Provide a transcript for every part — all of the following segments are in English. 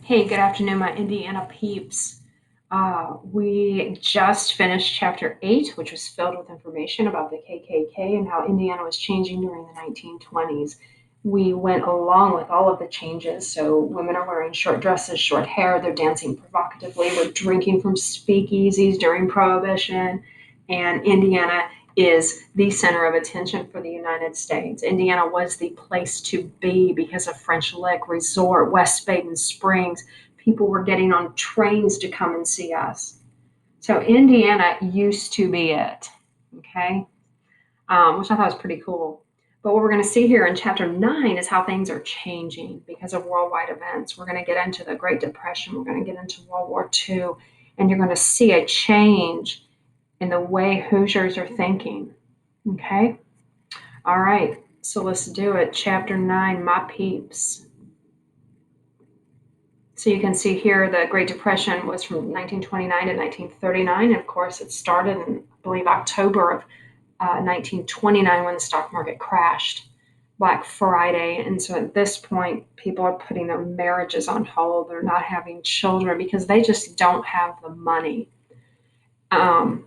Hey, good afternoon, my Indiana peeps. We just finished chapter 8, which was filled with information about the KKK and how Indiana was changing during the 1920s. We went along with all of the changes. So, women are wearing short dresses, short hair, they're dancing provocatively, we're drinking from speakeasies during Prohibition, and Indiana is the center of attention for the United States. Indiana was the place to be because of French Lick Resort, West Baden Springs. People were getting on trains to come and see us. So Indiana used to be it, okay, which I thought was pretty cool. But what we're going to see here in chapter 9 is how things are changing because of worldwide events. We're going to get into the Great Depression, we're going to get into World War II, and you're going to see a change in the way Hoosiers are thinking. Okay? All right, so let's do it. Chapter 9, My Peeps. So you can see here the Great Depression was from 1929 to 1939. And of course, it started in, I believe, October of 1929 when the stock market crashed, Black Friday. And so at this point, people are putting their marriages on hold. They're not having children because they just don't have the money. Um,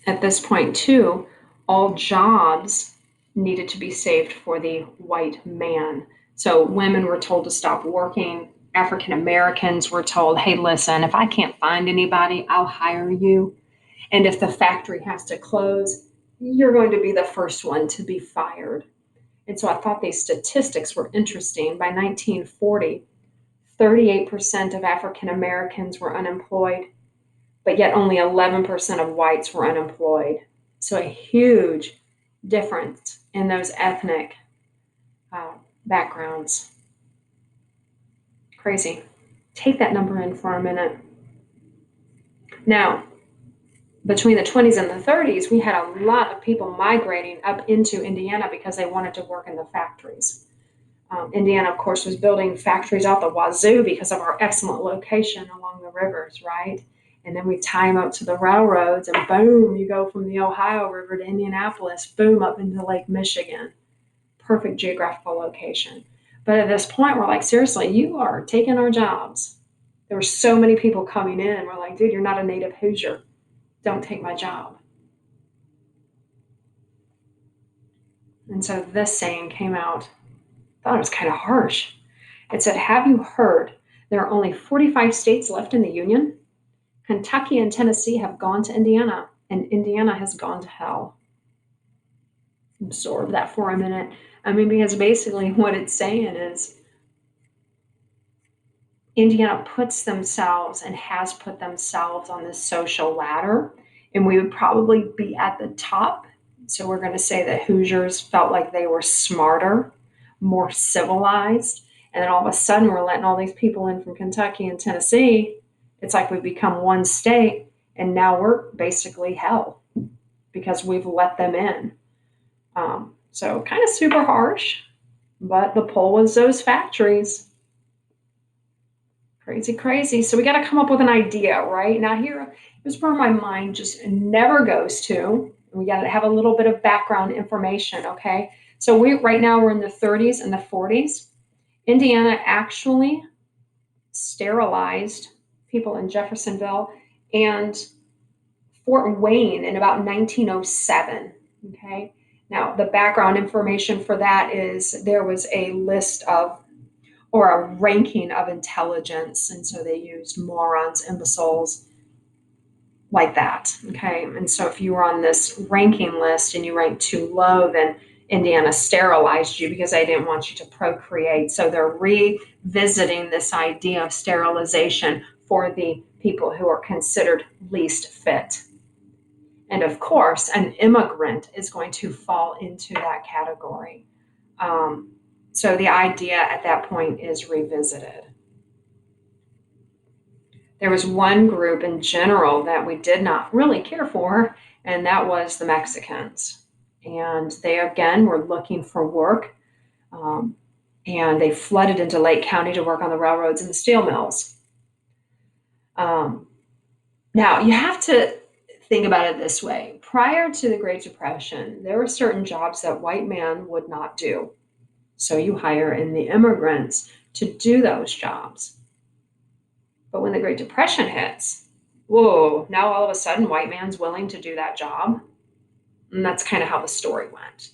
at this point, too, all jobs needed to be saved for the white man. So women were told to stop working. African Americans were told, hey, listen, if I can't find anybody, I'll hire you. And if the factory has to close, you're going to be the first one to be fired. And so I thought these statistics were interesting. By 1940, 38% of African Americans were unemployed, but yet only 11% of whites were unemployed. So a huge difference in those ethnic uh, backgrounds. Crazy. Take that number in for a minute. Now, between the 20s and the 30s, we had a lot of people migrating up into Indiana because they wanted to work in the factories. Indiana, of course, was building factories out the wazoo because of our excellent location along the rivers, right? And then we tie them up to the railroads, and boom, you go from the Ohio River to Indianapolis, boom, up into Lake Michigan. Perfect geographical location. But at this point, we're like, seriously, you are taking our jobs. There were so many people coming in. We're like, dude, you're not a native Hoosier. Don't take my job. And so this saying came out. I thought it was kind of harsh. It said, have you heard there are only 45 states left in the Union? Kentucky and Tennessee have gone to Indiana, and Indiana has gone to hell. Absorb that for a minute. I mean, because basically what it's saying is Indiana puts themselves and has put themselves on this social ladder, and we would probably be at the top. So we're going to say that Hoosiers felt like they were smarter, more civilized, and then all of a sudden we're letting all these people in from Kentucky and Tennessee. It's like we've become one state, and now we're basically hell because we've let them in. So kind of super harsh, but the pull was those factories. Crazy, crazy. So we got to come up with an idea, right? Now, here is where my mind just never goes to. We got to have a little bit of background information, okay? So we right now we're in the 30s and the 40s. Indiana actually sterilized people in Jeffersonville and Fort Wayne in about 1907, okay? Now, the background information for that is there was a list of or a ranking of intelligence. And so they used morons, imbeciles, like that. Okay. And so if you were on this ranking list and you ranked too low, then Indiana sterilized you because they didn't want you to procreate. So they're revisiting this idea of sterilization for the people who are considered least fit. And of course, an immigrant is going to fall into that category. Um, so the idea at that point is revisited. There was one group in general that we did not really care for, and that was the Mexicans. And they again were looking for work, um, and they flooded into Lake County to work on the railroads and the steel mills. Um, Now, you have to think about it this way. Prior to the Great Depression, there were certain jobs that white men would not do. So you hire in the immigrants to do those jobs. But when the Great Depression hits, whoa, now all of a sudden white man's willing to do that job. And that's kind of how the story went.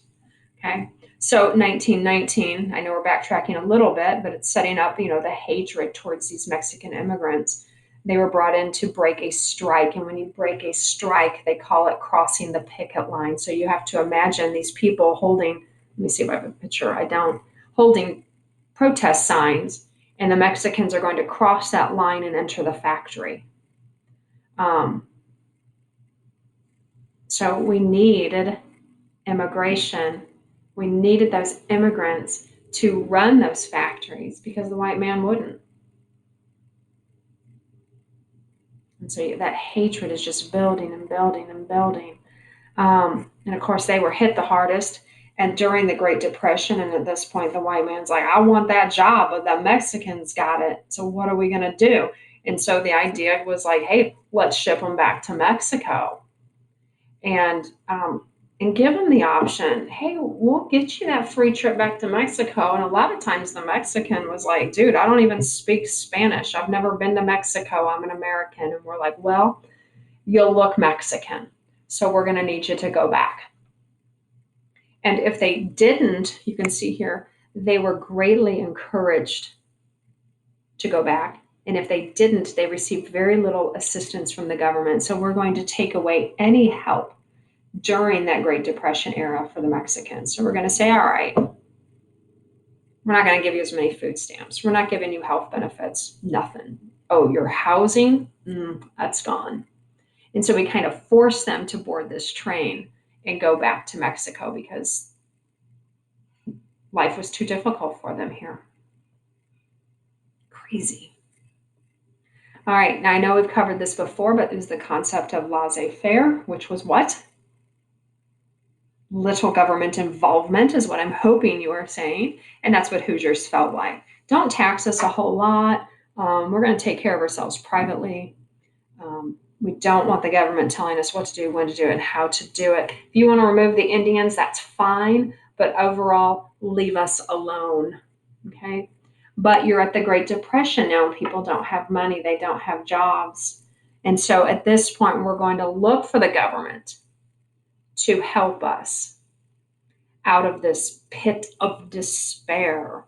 Okay. So 1919, I know we're backtracking a little bit, but it's setting up, the hatred towards these Mexican immigrants. They were brought in to break a strike. And when you break a strike, they call it crossing the picket line. So you have to imagine these people holding, let me see if I have a picture. I don't, holding protest signs. And the Mexicans are going to cross that line and enter the factory. So we needed immigration. We needed those immigrants to run those factories because the white man wouldn't. And so that hatred is just building and building and building. And of course, they were hit the hardest. And during the Great Depression, and at this point, the white man's like, I want that job, but the Mexicans got it. So what are we going to do? And so the idea was like, hey, let's ship them back to Mexico. And give them the option, hey, we'll get you that free trip back to Mexico. And a lot of times the Mexican was like, dude, I don't even speak Spanish. I've never been to Mexico. I'm an American. And we're like, well, you'll look Mexican. So we're going to need you to go back. And if they didn't, you can see here, they were greatly encouraged to go back. And if they didn't, they received very little assistance from the government. So we're going to take away any help during that Great Depression era for the Mexicans. So we're going to say, all right, we're not going to give you as many food stamps. We're not giving you health benefits, nothing. Oh, your housing, that's gone. And so we kind of force them to board this train and go back to Mexico because life was too difficult for them here. Crazy. All right, now I know we've covered this before, but it was the concept of laissez-faire, which was what? Little government involvement is what I'm hoping you are saying. And that's what Hoosiers felt like. Don't tax us a whole lot. We're going to take care of ourselves privately. We don't want the government telling us what to do, when to do it, and how to do it. If you want to remove the Indians, that's fine. But overall, leave us alone. Okay? But you're at the Great Depression now, and people don't have money. They don't have jobs. And so at this point, we're going to look for the government to help us out of this pit of despair.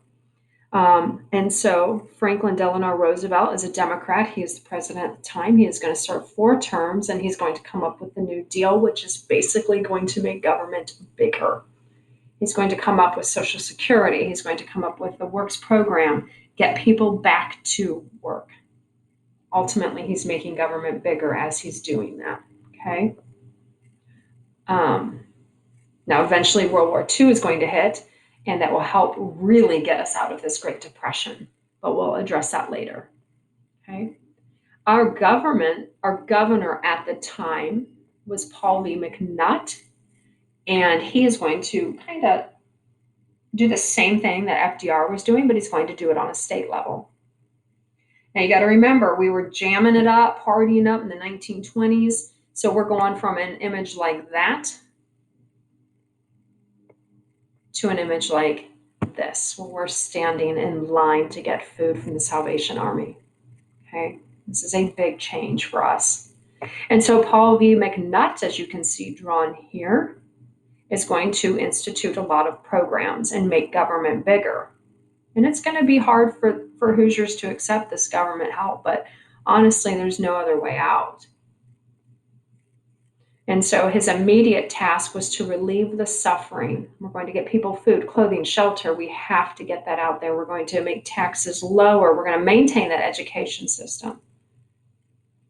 And so Franklin Delano Roosevelt is a Democrat. He is the president at the time. He is going to serve 4 terms, and he's going to come up with the New Deal, which is basically going to make government bigger. He's going to come up with Social Security. He's going to come up with the Works program, get people back to work. Ultimately, he's making government bigger as he's doing that. Okay. Now, eventually, World War II is going to hit, and that will help really get us out of this Great Depression. But we'll address that later. Okay. Our governor at the time was Paul V. McNutt, and he is going to kind of do the same thing that FDR was doing, but he's going to do it on a state level. Now, you got to remember, we were jamming it up, partying up in the 1920s. So we're going from an image like that to an image like this, where we're standing in line to get food from the Salvation Army. Okay, this is a big change for us. And so Paul V. McNutt, as you can see drawn here, is going to institute a lot of programs and make government bigger. And it's going to be hard for Hoosiers to accept this government help, but honestly, there's no other way out. And so his immediate task was to relieve the suffering. We're going to get people food, clothing, shelter. We have to get that out there. We're going to make taxes lower. We're going to maintain that education system.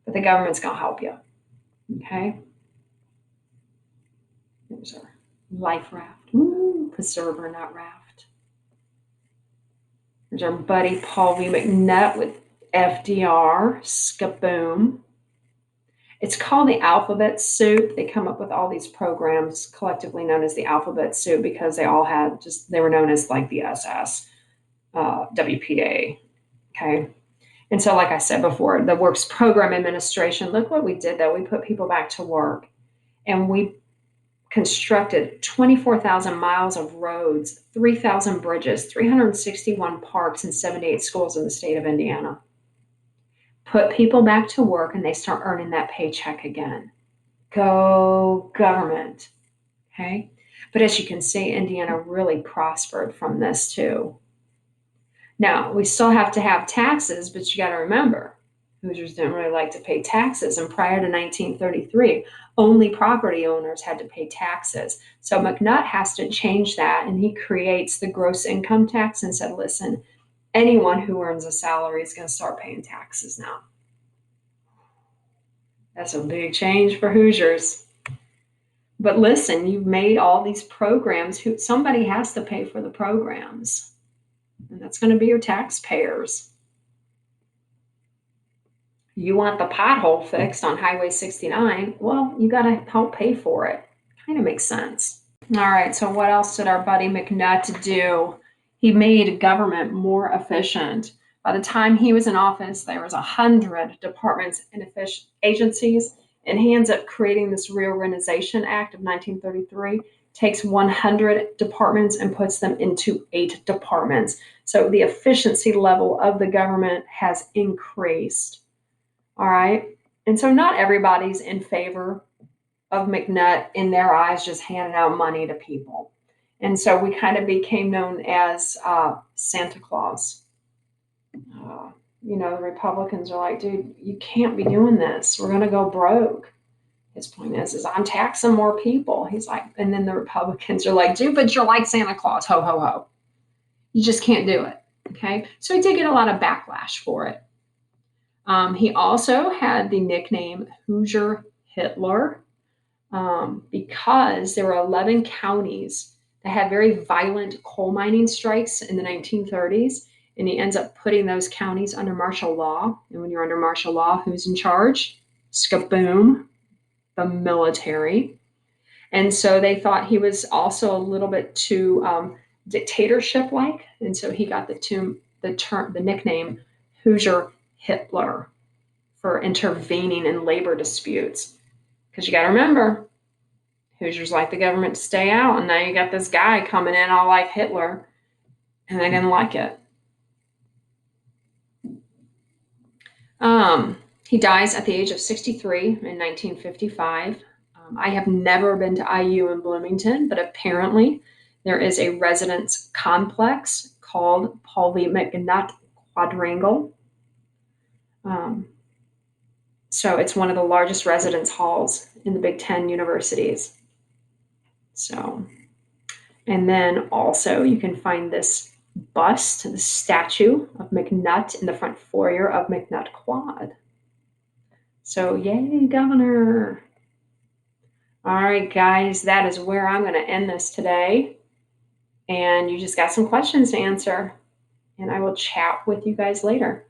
But the government's going to help you. Okay? There's our life raft. Ooh, preserver, not raft. There's our buddy Paul V. McNutt with FDR, Skaboom. It's called the Alphabet Soup. They come up with all these programs collectively known as the Alphabet Soup because they all had they were known as like the SS, WPA. Okay. And so, like I said before, the Works Program Administration, look what we did though. We put people back to work and we constructed 24,000 miles of roads, 3,000 bridges, 361 parks, and 78 schools in the state of Indiana. Put people back to work and they start earning that paycheck again. Go government. Okay. But as you can see, Indiana really prospered from this too. Now, we still have to have taxes, but you got to remember, Hoosiers didn't really like to pay taxes. And prior to 1933, only property owners had to pay taxes. So McNutt has to change that, and he creates the gross income tax and said, listen, anyone who earns a salary is going to start paying taxes now. That's a big change for Hoosiers. But listen, you've made all these programs. Somebody has to pay for the programs, and that's going to be your taxpayers. You want the pothole fixed on Highway 69? Well, you got to help pay for it. Kind of makes sense. All right, so what else did our buddy McNutt do? He made government more efficient. By the time he was in office, there was 100 departments and agencies, and he ends up creating this Reorganization Act of 1933, takes 100 departments and puts them into 8 departments. So the efficiency level of the government has increased. All right. And so not everybody's in favor of McNutt in their eyes, just handing out money to people. And so we kind of became known as Santa Claus. The Republicans are like, dude, you can't be doing this. We're going to go broke. His point is I'm taxing more people. He's like, and then the Republicans are like, dude, but you're like Santa Claus. Ho, ho, ho. You just can't do it. Okay. So he did get a lot of backlash for it. He also had the nickname Hoosier Hitler because there were 11 counties that had very violent coal mining strikes in the 1930s. And he ends up putting those counties under martial law. And when you're under martial law, who's in charge? Skaboom, the military. And so they thought he was also a little bit too dictatorship-like. And so he got the nickname Hoosier Hitler for intervening in labor disputes. Because you got to remember, Hoosiers like the government to stay out, and now you got this guy coming in all like Hitler, and they didn't like it. He dies at the age of 63 in 1955. I have never been to IU in Bloomington, but apparently there is a residence complex called Paul V. McNutt Quadrangle. So it's one of the largest residence halls in the Big Ten universities. So, and then also you can find this bust, the statue of McNutt in the front foyer of McNutt Quad. So yay, governor. All right, guys, that is where I'm going to end this today. And you just got some questions to answer. And I will chat with you guys later.